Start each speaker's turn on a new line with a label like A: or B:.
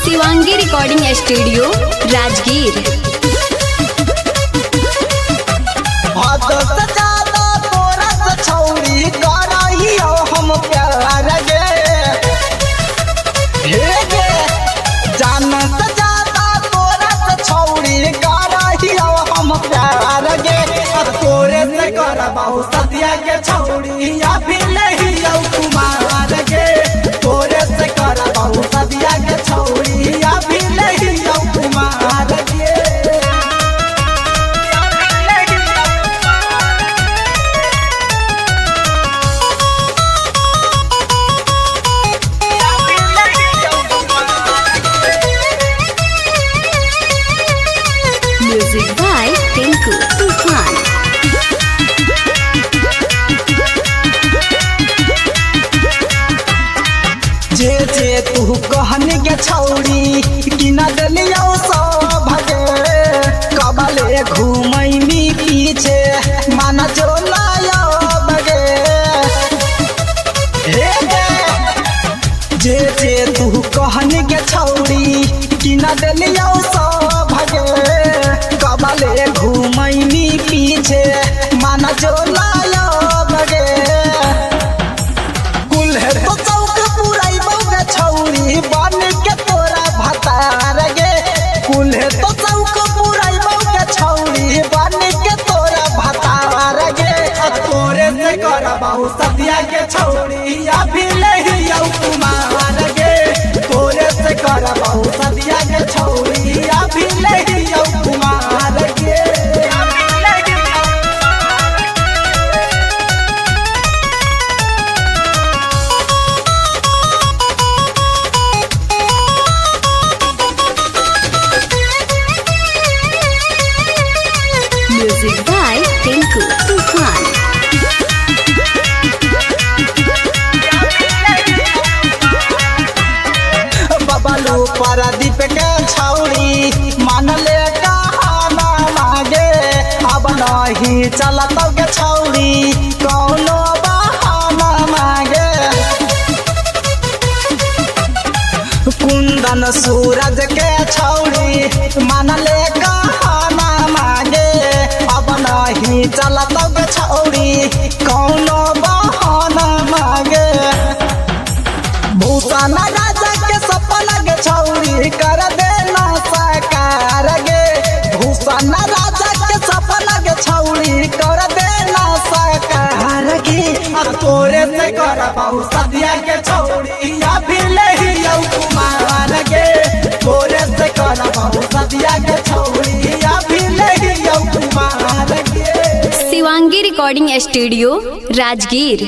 A: Shivangi recording studio Rajgir.
B: हम प्यार गे जान से ज्यादा तोरा से छौरी करहियो हम प्यार गे तोरे से करबहु सदिया के छौरी या भी लहियो कुमार गे तोरे से करबहु सदिया के छौरी या भी लहियो कुमार गे।
A: म्यूजिक बाय टिंकू तूफान।
B: जे जे तू कहन के छौरी कि न दलियो सो भगे कबले घूमैनी पीछे माना जो लायो बगे जे जे तू कहन के छौरी कि न दलियो सो भगे कबले घूमैनी पीछे माना जो लायो बगे कुल है तो चौक पुराई बौगे छौरी बन के तोरा भतार गे कुल है तो चौक पुराई बौगे छौरी बन के तोरा भतार गे तोरे से करबहु सदिया के छौरी या भी लहियो कुमार गे तोरे से करबहु सदिया के छौरी या भी लहियो कुमार गे।
A: म्यूजिक बाय टिंकू तूफान।
B: बबलू परदीप के छौरी मान ले कहाना मांगे अब नहीं चलत के छौरी कौनो बहाना मांगे कुंदन सूरज के छौरी मान ले कहाना मांगे अब नहीं चलत के छौरी कौनो बहाना मांगे भूषण राजा के सपना के छौरी कर देना साकार गे भूषण राजा के सपना के छौरी कर देना साकार गे तोरे से करबहु सदिया के छौरी या भी लहियो कुमार गे तोरे से करबहु सदिया के छौरी या भी लहियो कुमार गे।
A: Shivangi recording studio Rajgir.